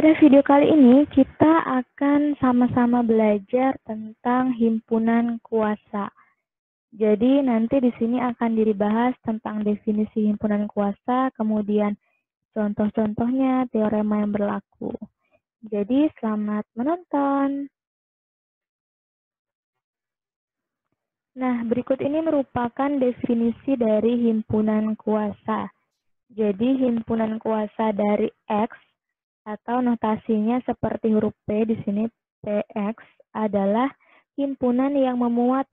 Pada video kali ini kita akan sama-sama belajar tentang himpunan kuasa. Jadi nanti di sini akan dibahas tentang definisi himpunan kuasa, kemudian contoh-contohnya, teorema yang berlaku. Jadi selamat menonton. Nah, berikut ini merupakan definisi dari himpunan kuasa. Jadi himpunan kuasa dari X atau notasinya seperti huruf P di sini PX adalah himpunan yang memuat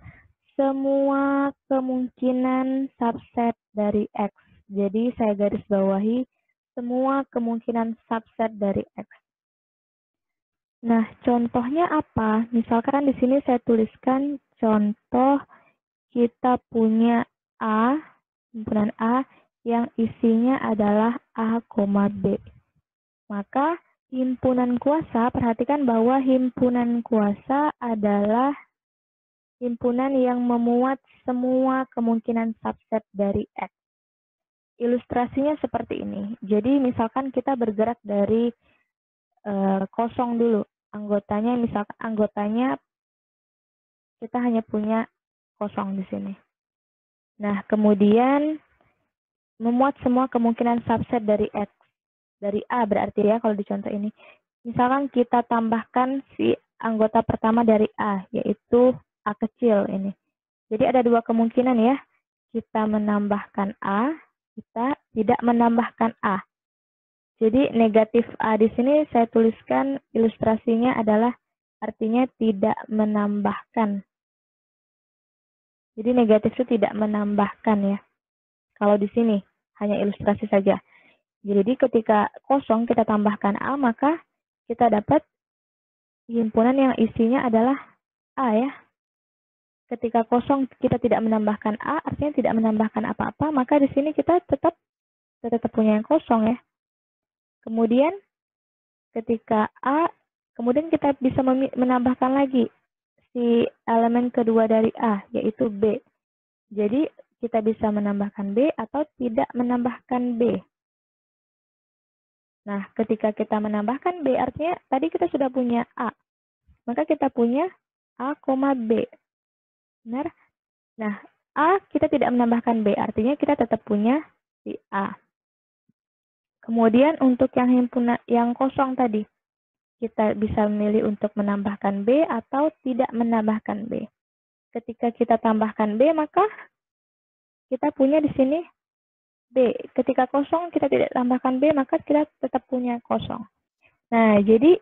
semua kemungkinan subset dari X. Jadi saya garis bawahi semua kemungkinan subset dari X. Nah, contohnya apa? Misalkan di sini saya tuliskan contoh kita punya A, himpunan A yang isinya adalah A, B. Maka himpunan kuasa, perhatikan bahwa himpunan kuasa adalah himpunan yang memuat semua kemungkinan subset dari X. Ilustrasinya seperti ini. Jadi misalkan kita bergerak dari kosong dulu. Anggotanya, misalkan anggotanya kita hanya punya kosong di sini. Nah, kemudian memuat semua kemungkinan subset dari X. Dari A berarti ya kalau di contoh ini. Misalkan kita tambahkan si anggota pertama dari A, yaitu A kecil ini. Jadi ada dua kemungkinan ya. Kita menambahkan A, kita tidak menambahkan A. Jadi negatif A di sini saya tuliskan ilustrasinya adalah artinya tidak menambahkan. Jadi negatif itu tidak menambahkan ya. Kalau di sini hanya ilustrasi saja. Jadi ketika kosong kita tambahkan A, maka kita dapat himpunan yang isinya adalah A ya. Ketika kosong kita tidak menambahkan A, artinya tidak menambahkan apa-apa, maka di sini kita tetap punya yang kosong ya. Kemudian ketika A, kemudian kita bisa menambahkan lagi si elemen kedua dari A, yaitu B. Jadi kita bisa menambahkan B atau tidak menambahkan B. Nah, ketika kita menambahkan B, artinya tadi kita sudah punya A. Maka kita punya A, B. Benar? Nah, A kita tidak menambahkan B, artinya kita tetap punya si A. Kemudian untuk yang himpunan yang kosong tadi, kita bisa memilih untuk menambahkan B atau tidak menambahkan B. Ketika kita tambahkan B, maka kita punya di sini B. Ketika kosong kita tidak tambahkan B, maka kita tetap punya kosong. Nah, jadi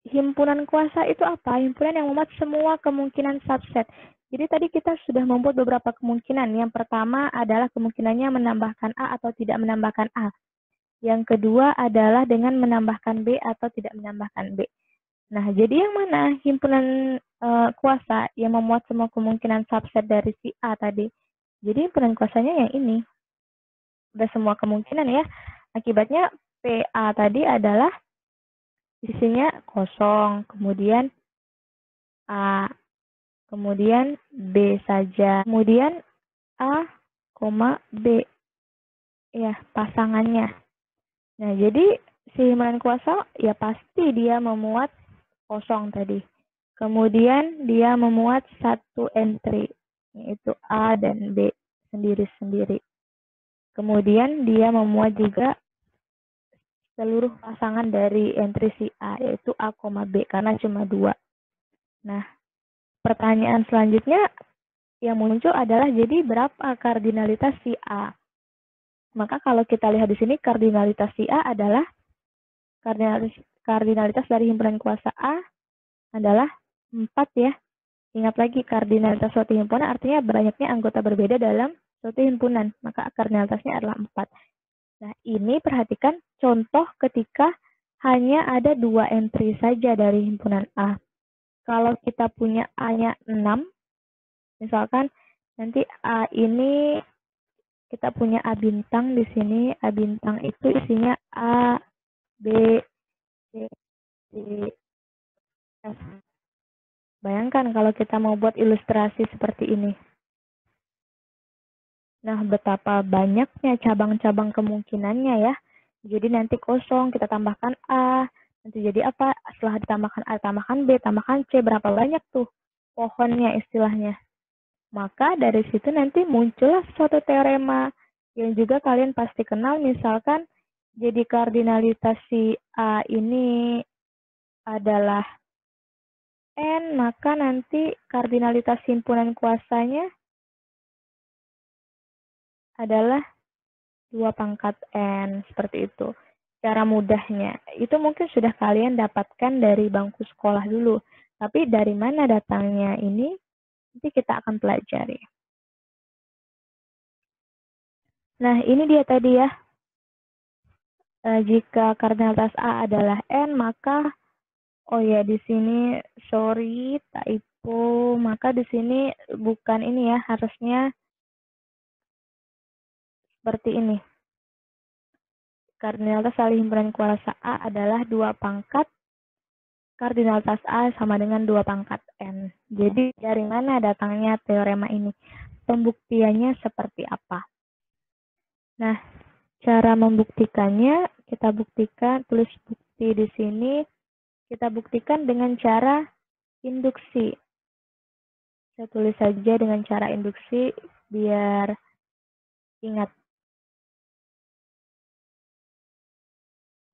himpunan kuasa itu apa? Himpunan yang memuat semua kemungkinan subset. Jadi tadi kita sudah membuat beberapa kemungkinan. Yang pertama adalah kemungkinannya menambahkan A atau tidak menambahkan A. Yang kedua adalah dengan menambahkan B atau tidak menambahkan B. Nah, jadi yang mana himpunan kuasa yang memuat semua kemungkinan subset dari si A tadi? Jadi himpunan kuasanya yang ini. Udah semua kemungkinan ya. Akibatnya PA tadi adalah isinya kosong, kemudian A, kemudian B saja, kemudian A, B. Ya, pasangannya. Nah, jadi si himpunan kuasa ya pasti dia memuat kosong tadi. Kemudian dia memuat satu entry, yaitu A dan B sendiri-sendiri. Kemudian dia memuat juga seluruh pasangan dari entry si A, yaitu A, B, karena cuma 2. Nah, pertanyaan selanjutnya yang muncul adalah jadi berapa kardinalitas si A? Maka kalau kita lihat di sini kardinalitas si A adalah kardinalitas dari himpunan kuasa A adalah 4 ya. Ingat lagi kardinalitas suatu himpunan artinya banyaknya anggota berbeda dalam suatu himpunan. Maka kardinalitasnya adalah 4. Nah, ini perhatikan contoh ketika hanya ada 2 entry saja dari himpunan A. Kalau kita punya A-nya 6, misalkan nanti A ini kita punya A bintang di sini. A bintang itu isinya A, B, C, D, F. Bayangkan kalau kita mau buat ilustrasi seperti ini. Nah, betapa banyaknya cabang-cabang kemungkinannya ya. Jadi nanti kosong, kita tambahkan A, Nanti jadi apa? Setelah ditambahkan A, tambahkan B, tambahkan C, berapa banyak tuh pohonnya istilahnya. Maka dari situ nanti muncullah suatu teorema yang juga kalian pasti kenal, misalkan jadi kardinalitas si A ini adalah N, maka nanti kardinalitas himpunan kuasanya adalah 2 pangkat N, seperti itu. Cara mudahnya, itu mungkin sudah kalian dapatkan dari bangku sekolah dulu. Tapi dari mana datangnya ini, nanti kita akan pelajari. Nah, ini dia tadi ya. Jika kardinalitas A adalah N, maka, oh ya, di sini, sorry, typo. Maka di sini bukan ini ya, harusnya seperti ini. Kardinalitas dari himpunan kuasa A adalah 2 pangkat kardinalitas A sama dengan 2 pangkat N. Jadi dari mana datangnya teorema ini? Pembuktiannya seperti apa? Nah, cara membuktikannya kita buktikan, tulis bukti di sini, kita buktikan dengan cara induksi. Saya tulis saja dengan cara induksi biar ingat.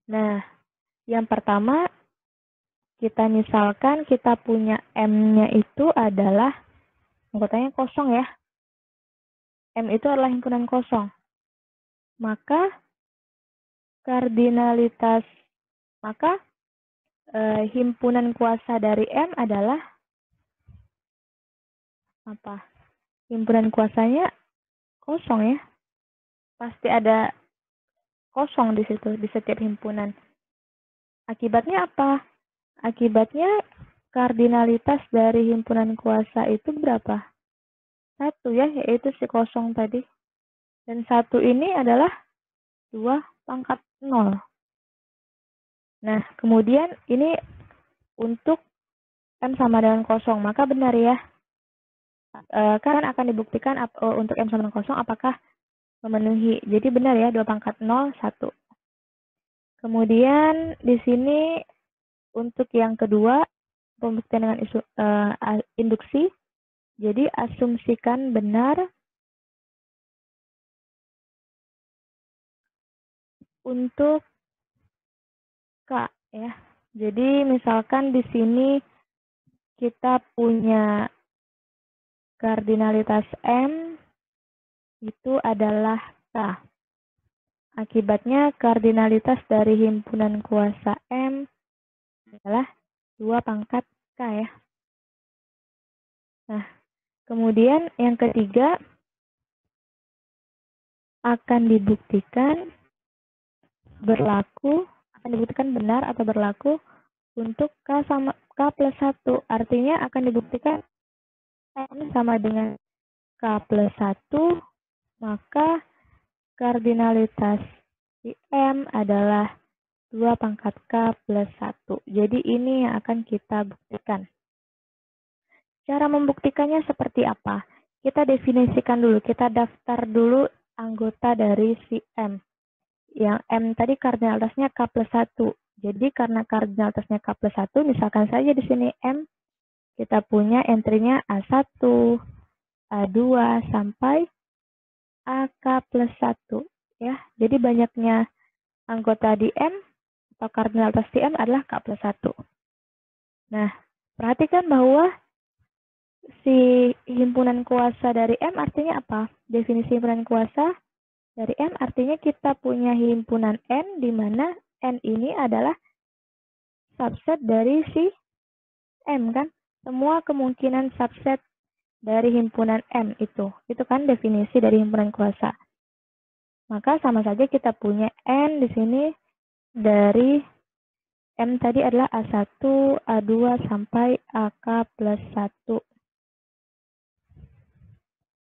Nah, yang pertama, kita misalkan kita punya M-nya itu adalah anggotanya kosong ya. M itu adalah himpunan kosong. Maka kardinalitas, himpunan kuasa dari M adalah apa? Himpunan kuasanya kosong ya. Pasti ada kosong di situ, di setiap himpunan. Akibatnya apa? Akibatnya kardinalitas dari himpunan kuasa itu berapa? 1 ya, yaitu si kosong tadi. Dan 1 ini adalah 2 pangkat 0. Nah, kemudian ini untuk M sama dengan kosong, maka benar ya. Kan akan dibuktikan untuk M sama dengan kosong apakah memenuhi. Jadi benar ya, 2 pangkat 0, 1. Kemudian di sini untuk yang kedua, pembuktian dengan induksi. Jadi asumsikan benar untuk K ya. Jadi misalkan di sini kita punya kardinalitas M itu adalah K. Akibatnya kardinalitas dari himpunan kuasa M adalah 2 pangkat K ya. Nah, kemudian yang ketiga akan dibuktikan benar atau berlaku untuk K plus 1. Artinya akan dibuktikan M sama dengan K plus 1, maka kardinalitas di M adalah 2 pangkat K plus 1. Jadi ini yang akan kita buktikan. Cara membuktikannya seperti apa? Kita definisikan dulu, kita daftar dulu anggota dari si M. Yang M tadi kardinalitasnya K plus 1. Jadi karena kardinalitasnya K plus 1, misalkan saja di sini M, kita punya entry-nya A1, A2, sampai AK plus 1. Ya, jadi banyaknya anggota di M atau kardinalitas di M adalah K plus 1. Nah, perhatikan bahwa si himpunan kuasa dari M artinya apa? Definisi himpunan kuasa dari M artinya kita punya himpunan N di mana N ini adalah subset dari si M kan? Semua kemungkinan subset dari himpunan M itu kan definisi dari himpunan kuasa. Maka sama saja kita punya N di sini dari M tadi adalah A1, A2, sampai AK plus 1.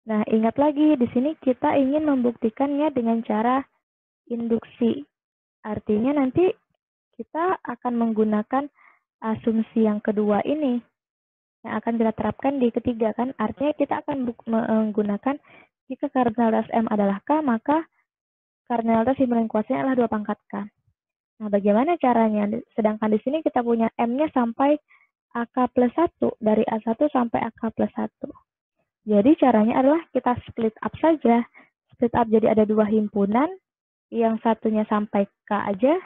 Nah, ingat lagi, di sini kita ingin membuktikannya dengan cara induksi. Artinya nanti kita akan menggunakan asumsi yang kedua ini, yang akan kita terapkan di ketiga kan. Artinya kita akan menggunakan jika kardinalitas M adalah K, maka kardinalitas himpunan kuasanya adalah 2 pangkat K. Nah, bagaimana caranya? Sedangkan di sini kita punya M-nya sampai AK plus 1, dari A1 sampai AK plus 1. Jadi caranya adalah kita split up saja. Split up jadi ada dua himpunan, yang satunya sampai K aja,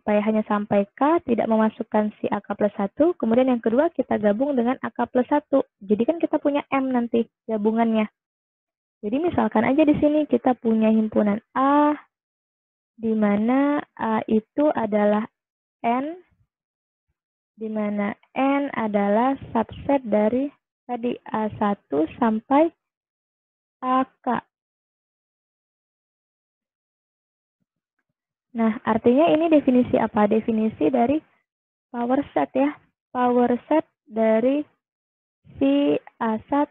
hanya sampai K, tidak memasukkan si AK plus 1, kemudian yang kedua kita gabung dengan AK plus 1. Jadi kan kita punya M nanti gabungannya. Jadi misalkan aja di sini kita punya himpunan A, di mana A itu adalah N, di mana N adalah subset dari tadi A1 sampai AK. Nah, artinya ini definisi apa? Definisi dari power set ya. Power set dari si A1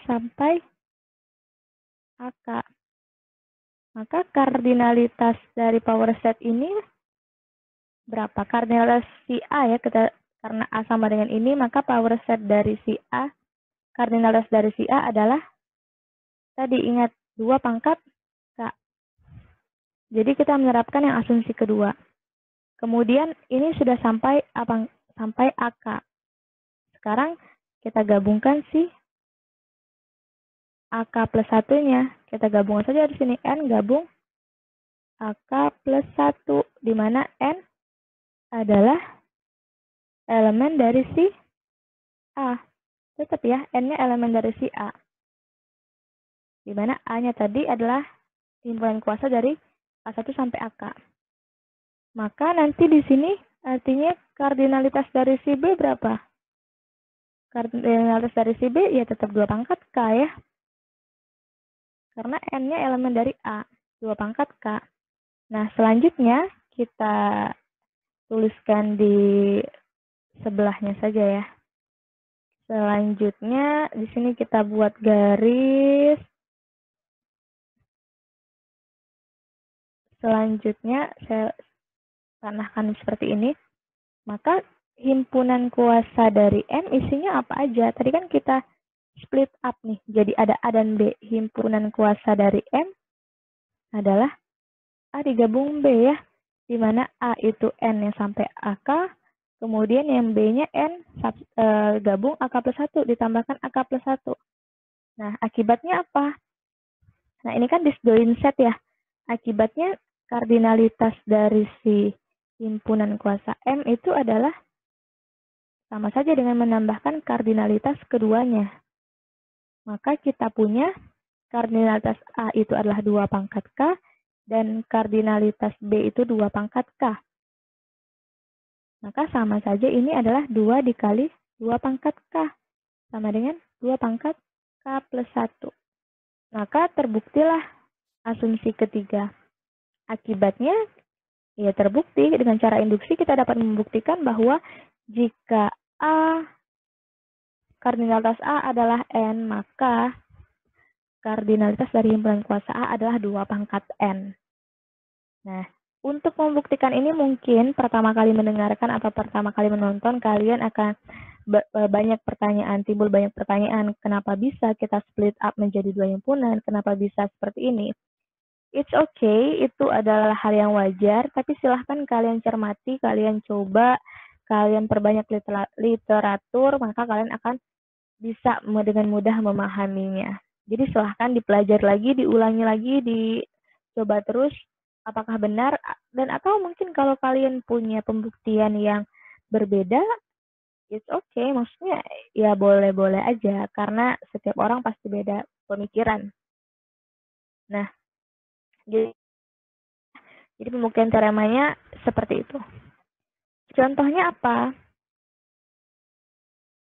sampai AK. Maka kardinalitas dari power set ini berapa? Kardinalitas si A ya, karena A sama dengan ini, maka power set dari si A, kardinalitas dari si A adalah, tadi ingat, 2 pangkat K. Jadi kita menerapkan yang asumsi kedua. Kemudian ini sudah sampai AK. Sekarang kita gabungkan si AK plus 1-nya. Kita gabungkan saja di sini. N gabung AK plus 1. Di mana N adalah elemen dari si A. Tetap ya, N-nya elemen dari si A. Di mana A-nya tadi adalah himpunan kuasa dari A1 sampai AK. Maka nanti di sini artinya kardinalitas dari si B berapa? Kardinalitas dari si B ya tetap 2 pangkat K ya. Karena N-nya elemen dari A, 2 pangkat K. Nah, selanjutnya kita tuliskan di sebelahnya saja ya. Selanjutnya di sini kita buat garis. Selanjutnya saya tanahkan seperti ini. Maka himpunan kuasa dari M isinya apa aja? Tadi kan kita split up nih. Jadi ada A dan B. Himpunan kuasa dari M adalah A digabung B ya. Di mana A itu N yang sampai AK. Kemudian yang B-nya N gabung AK plus 1. Ditambahkan AK plus 1. Nah, akibatnya apa? Nah, ini kan disjoint set ya. Akibatnya kardinalitas dari si himpunan kuasa M itu adalah sama saja dengan menambahkan kardinalitas keduanya. Maka kita punya kardinalitas A itu adalah 2 pangkat K, dan kardinalitas B itu 2 pangkat K. Maka sama saja ini adalah 2 dikali 2 pangkat K. Sama dengan 2 pangkat K plus 1. Maka terbuktilah asumsi ketiga. Akibatnya, ya terbukti dengan cara induksi kita dapat membuktikan bahwa jika kardinalitas A adalah N, maka kardinalitas dari himpunan kuasa A adalah 2 pangkat N. Nah, untuk membuktikan ini mungkin pertama kali mendengarkan atau pertama kali menonton, kalian akan timbul banyak pertanyaan, kenapa bisa kita split up menjadi 2 himpunan, kenapa bisa seperti ini. It's okay, itu adalah hal yang wajar, tapi silahkan kalian cermati, kalian coba, kalian perbanyak literatur, maka kalian akan bisa dengan mudah memahaminya. Jadi silahkan dipelajari lagi, diulangi lagi, dicoba terus, apakah benar, dan atau mungkin kalau kalian punya pembuktian yang berbeda, it's okay, maksudnya ya boleh-boleh aja, karena setiap orang pasti beda pemikiran. Nah, jadi pembuktian teoremanya seperti itu. Contohnya apa?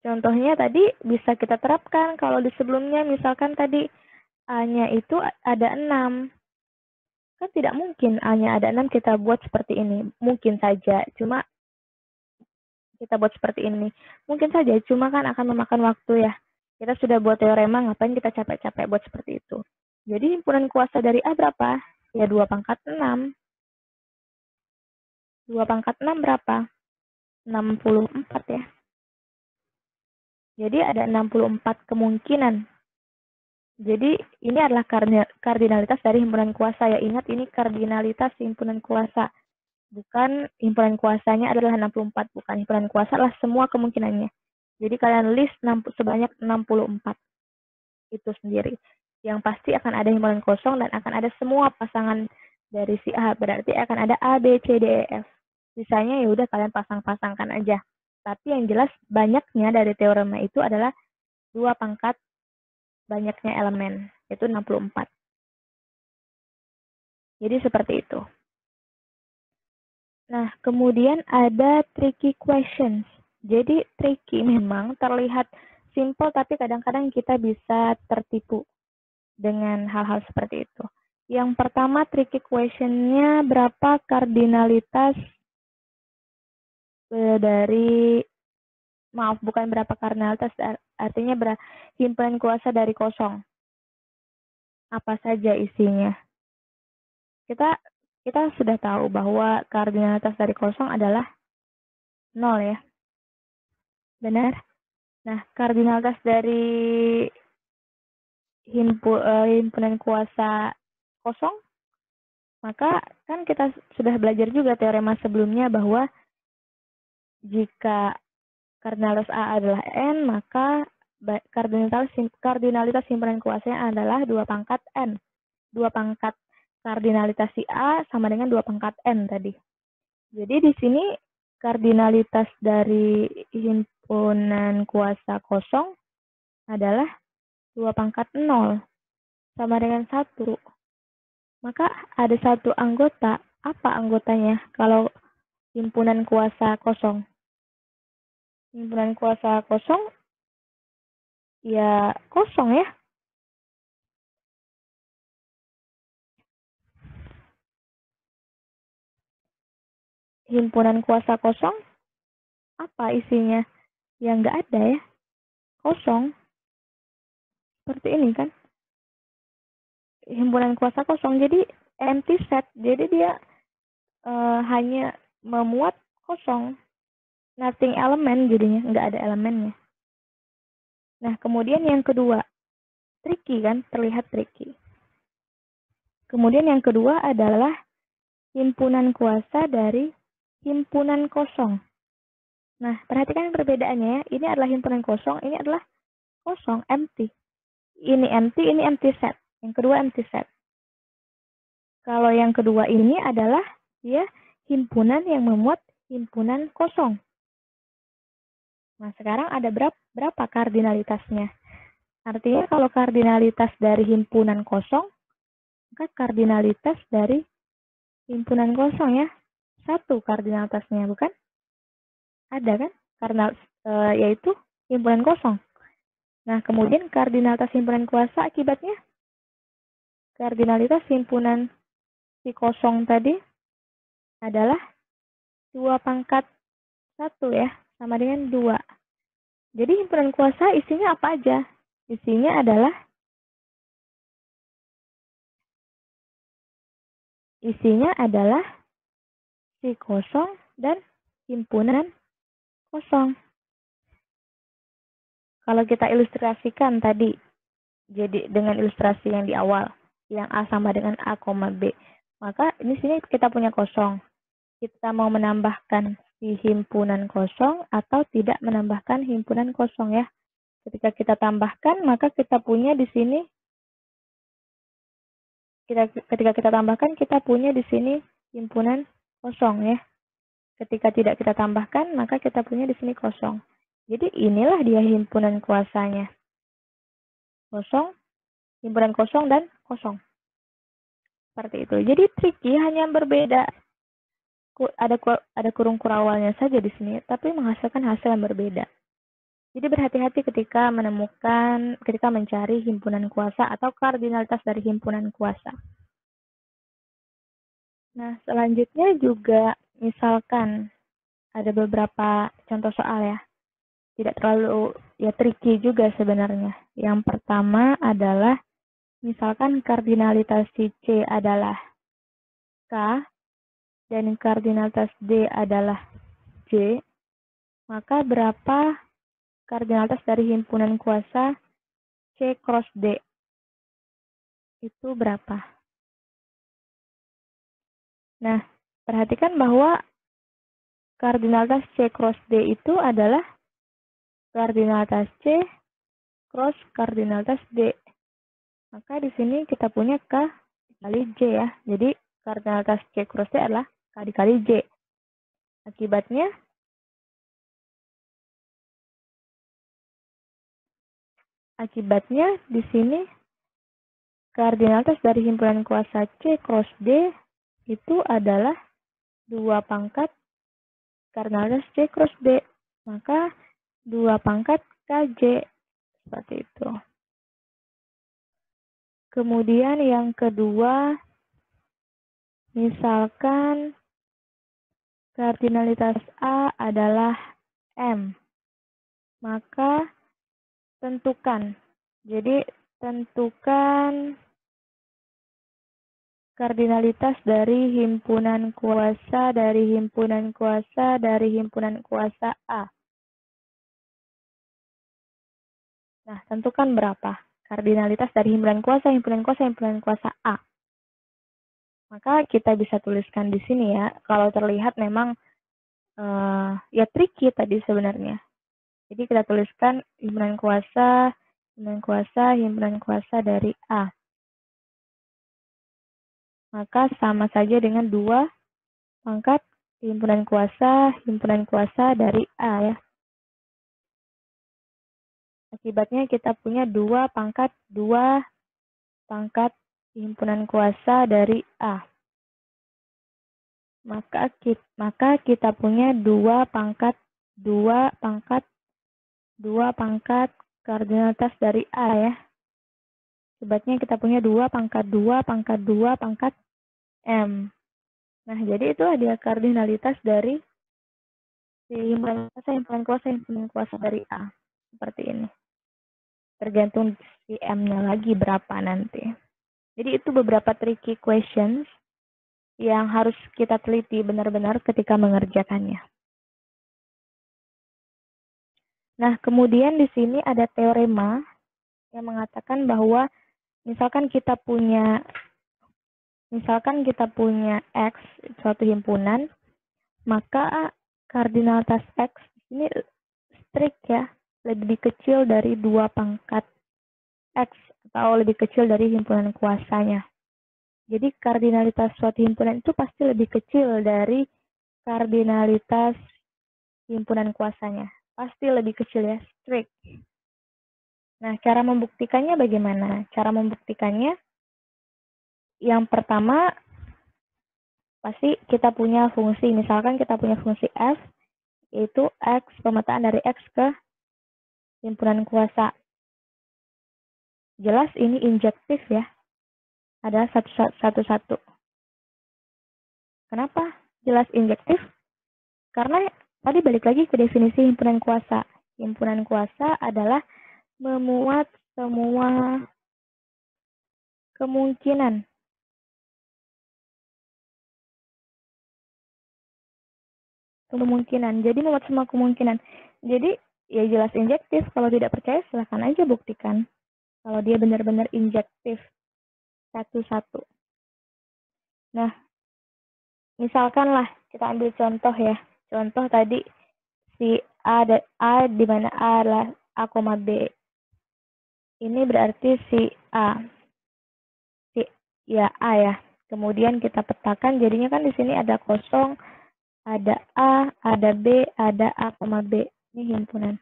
Contohnya tadi bisa kita terapkan kalau di sebelumnya misalkan tadi A-nya itu ada 6. Kan tidak mungkin A-nya ada 6 kita buat seperti ini. Mungkin saja, cuma kita buat seperti ini. Mungkin saja, cuma kan akan memakan waktu ya. Kita sudah buat teorema, ngapain kita capek-capek buat seperti itu. Jadi himpunan kuasa dari A berapa? Ya 2 pangkat 6. 2 pangkat 6 berapa? 64 ya. Jadi ada 64 kemungkinan. Jadi ini adalah kardinalitas dari himpunan kuasa ya. Ingat ini kardinalitas himpunan kuasa. Bukan himpunan kuasanya adalah 64, bukan. Himpunan kuasa adalah semua kemungkinannya. Jadi kalian list sebanyak 64 itu sendiri. Yang pasti akan ada himpunan kosong dan akan ada semua pasangan dari si A. Berarti akan ada A, B, C, D, E, F. Sisanya ya udah kalian pasang-pasangkan aja. Tapi yang jelas banyaknya dari teorema itu adalah 2 pangkat banyaknya elemen, yaitu 64. Jadi seperti itu. Nah, kemudian ada tricky questions. Jadi tricky memang terlihat simple, tapi kadang-kadang kita bisa tertipu dengan hal-hal seperti itu. Yang pertama, tricky question-nya berapa kardinalitas dari, maaf, bukan berapa kardinalitas, artinya himpunan kuasa dari kosong. Apa saja isinya? Kita sudah tahu bahwa kardinalitas dari kosong adalah 0 ya. Benar? Nah, kardinalitas dari himpunan kuasa kosong, maka kan kita sudah belajar juga teorema sebelumnya bahwa jika kardinalitas A adalah N, maka kardinalitas himpunan kuasanya adalah 2 pangkat N. 2 pangkat kardinalitas si A sama dengan 2 pangkat N tadi. Jadi di sini kardinalitas dari himpunan kuasa kosong adalah 2 pangkat 0 sama dengan 1. Maka ada satu anggota. Apa anggotanya kalau himpunan kuasa kosong? Himpunan kuasa kosong ya kosong ya. Himpunan kuasa kosong apa isinya? Ya nggak ada ya. Kosong. Seperti ini kan. Himpunan kuasa kosong. Jadi empty set. Jadi dia hanya memuat kosong. Nothing element jadinya. Nggak ada elemennya. Nah, kemudian yang kedua. Tricky kan. Terlihat tricky. Kemudian yang kedua adalah himpunan kuasa dari himpunan kosong. Nah, perhatikan perbedaannya ya. Ini adalah himpunan kosong, ini adalah kosong, empty. Ini empty set. Yang kedua empty set. Kalau yang kedua ini adalah dia himpunan yang memuat himpunan kosong. Nah, sekarang ada berapa kardinalitasnya? Artinya kalau kardinalitas dari himpunan kosong, maka kardinalitas dari himpunan kosong ya. 1 kardinalitasnya, bukan? Ada kan? Karena yaitu himpunan kosong. Nah, kemudian kardinalitas himpunan kuasa akibatnya kardinalitas himpunan si kosong tadi adalah 2 pangkat 1 ya, sama dengan 2. Jadi himpunan kuasa isinya apa aja? Isinya adalah si kosong dan himpunan kosong. Kalau kita ilustrasikan tadi, jadi dengan ilustrasi yang di awal, yang A sama dengan A, B, maka di sini kita punya kosong. Kita mau menambahkan si himpunan kosong atau tidak menambahkan himpunan kosong ya. Ketika kita tambahkan, maka kita punya di sini, ketika kita tambahkan, kita punya di sini himpunan kosong ya. Ketika tidak kita tambahkan, maka kita punya di sini kosong. Jadi inilah dia himpunan kuasanya. Kosong, himpunan kosong, dan kosong. Seperti itu. Jadi tricky hanya berbeda. Ada kurung kurawalnya saja di sini, tapi menghasilkan hasil yang berbeda. Jadi berhati-hati ketika mencari himpunan kuasa atau kardinalitas dari himpunan kuasa. Nah, selanjutnya juga misalkan ada beberapa contoh soal ya. Tidak terlalu tricky juga sebenarnya. Yang pertama adalah misalkan kardinalitas si C adalah K dan kardinalitas D adalah J, maka berapa kardinalitas dari himpunan kuasa C cross D? Itu berapa? Nah, perhatikan bahwa kardinalitas C cross D itu adalah kardinalitas C cross kardinalitas D. Maka di sini kita punya K dikali J ya. Jadi kardinalitas C cross D adalah K dikali J. Akibatnya di sini kardinalitas dari himpunan kuasa C cross D itu adalah 2 pangkat kardinalitas C cross D. Maka 2 pangkat KJ. Seperti itu. Kemudian yang kedua, misalkan kardinalitas A adalah M. Maka tentukan. Jadi tentukan kardinalitas dari himpunan kuasa dari himpunan kuasa A. Nah, tentukan berapa kardinalitas dari himpunan kuasa A. Maka kita bisa tuliskan di sini ya. Kalau terlihat memang ya tricky tadi sebenarnya. Jadi kita tuliskan himpunan kuasa dari A. Maka sama saja dengan 2 pangkat himpunan kuasa dari A ya. Akibatnya kita punya 2 pangkat himpunan kuasa dari A. Maka kita punya 2 pangkat kardinalitas dari A ya. Akibatnya kita punya 2 pangkat M. Nah, jadi itulah dia kardinalitas dari himpunan kuasa dari A. Seperti ini. Tergantung si M-nya lagi berapa nanti. Jadi itu beberapa tricky questions yang harus kita teliti benar-benar ketika mengerjakannya. Nah, kemudian di sini ada teorema yang mengatakan bahwa misalkan kita punya X, suatu himpunan, maka kardinalitas X ini strict ya, lebih kecil dari 2 pangkat X atau lebih kecil dari himpunan kuasanya. Jadi kardinalitas suatu himpunan itu pasti lebih kecil dari kardinalitas himpunan kuasanya. Pasti lebih kecil ya, strict. Nah, cara membuktikannya bagaimana? Cara membuktikannya yang pertama pasti kita punya fungsi, misalkan kita punya fungsi f, yaitu x, pemetaan dari x ke himpunan kuasa. Jelas ini injektif ya, ada satu-satu. Kenapa jelas injektif? Karena tadi balik lagi ke definisi himpunan kuasa. Himpunan kuasa adalah memuat semua kemungkinan. Jadi memuat semua kemungkinan. Jadi ya jelas injektif. Kalau tidak percaya silahkan aja buktikan. Kalau dia benar-benar injektif satu-satu. Nah, misalkan lah kita ambil contoh ya. Contoh tadi si A di mana A adalah A, B. Ini berarti si A. A ya. Kemudian kita petakan jadinya kan di sini ada kosong, ada A, ada B, ada A, B. Ini himpunan.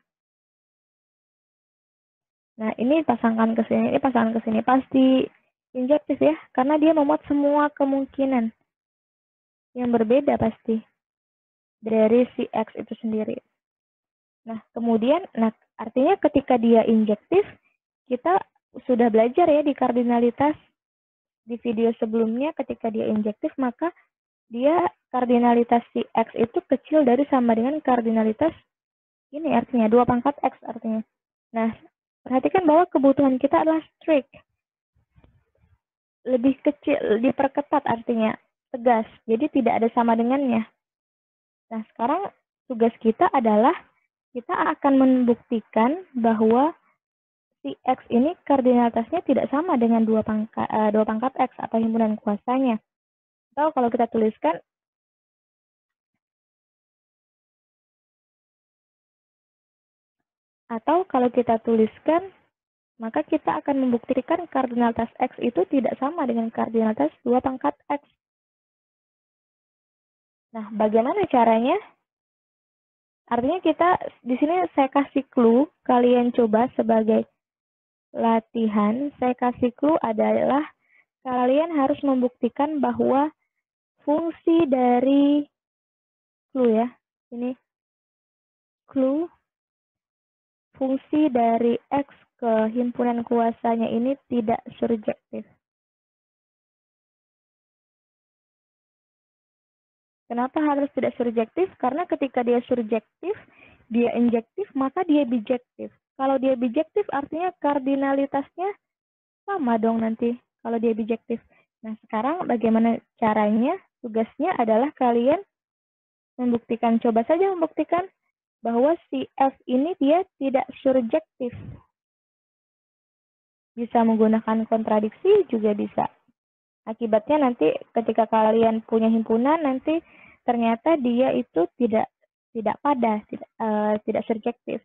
Nah, ini pasangkan ke sini, pasti injektif ya, karena dia memuat semua kemungkinan yang berbeda pasti dari si X itu sendiri. Nah, kemudian, artinya ketika dia injektif, kita sudah belajar ya di kardinalitas di video sebelumnya ketika dia injektif, maka dia kardinalitas si X itu kecil dari sama dengan kardinalitas ini artinya 2 pangkat X artinya. Nah, perhatikan bahwa kebutuhan kita adalah strict. Lebih kecil, diperketat artinya tegas. Jadi tidak ada sama dengannya. Nah, sekarang tugas kita adalah kita akan membuktikan bahwa si X ini kardinalitasnya tidak sama dengan 2 pangkat X atau himpunan kuasanya. Atau kalau kita tuliskan Atau kalau kita tuliskan, maka kita akan membuktikan kardinalitas X itu tidak sama dengan kardinalitas 2 pangkat X. Nah, bagaimana caranya? Artinya kita, di sini saya kasih clue, kalian coba sebagai latihan, saya kasih clue adalah kalian harus membuktikan bahwa fungsi dari clue ya, ini clue, fungsi dari X ke himpunan kuasanya ini tidak surjektif. Kenapa harus tidak surjektif? Karena ketika dia surjektif, dia injektif, maka dia bijektif. Kalau dia bijektif artinya kardinalitasnya sama dong nanti kalau dia bijektif. Nah, sekarang bagaimana caranya? Tugasnya adalah kalian membuktikan, coba saja membuktikan bahwa si F ini dia tidak surjektif. Bisa menggunakan kontradiksi juga bisa. Akibatnya nanti ketika kalian punya himpunan nanti ternyata dia itu tidak pada, tidak surjektif.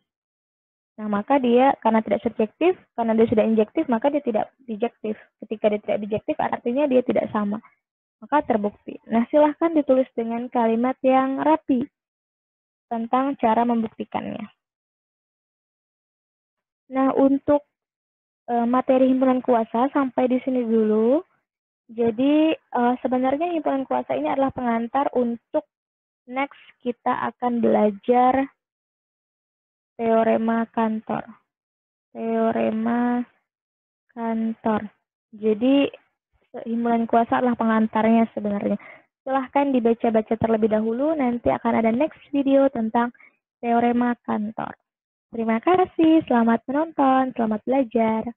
Nah, maka dia karena tidak surjektif, karena dia sudah injektif, maka dia tidak bijektif. Ketika dia tidak bijektif artinya dia tidak sama. Maka terbukti. Nah, silahkan ditulis dengan kalimat yang rapi tentang cara membuktikannya. Nah, untuk materi himpunan kuasa sampai di sini dulu. Jadi sebenarnya himpunan kuasa ini adalah pengantar untuk next kita akan belajar teorema Cantor. Teorema Cantor. Jadi himpunan kuasa adalah pengantarnya sebenarnya. Silahkan dibaca-baca terlebih dahulu, nanti akan ada next video tentang teorema Cantor. Terima kasih, selamat menonton, selamat belajar.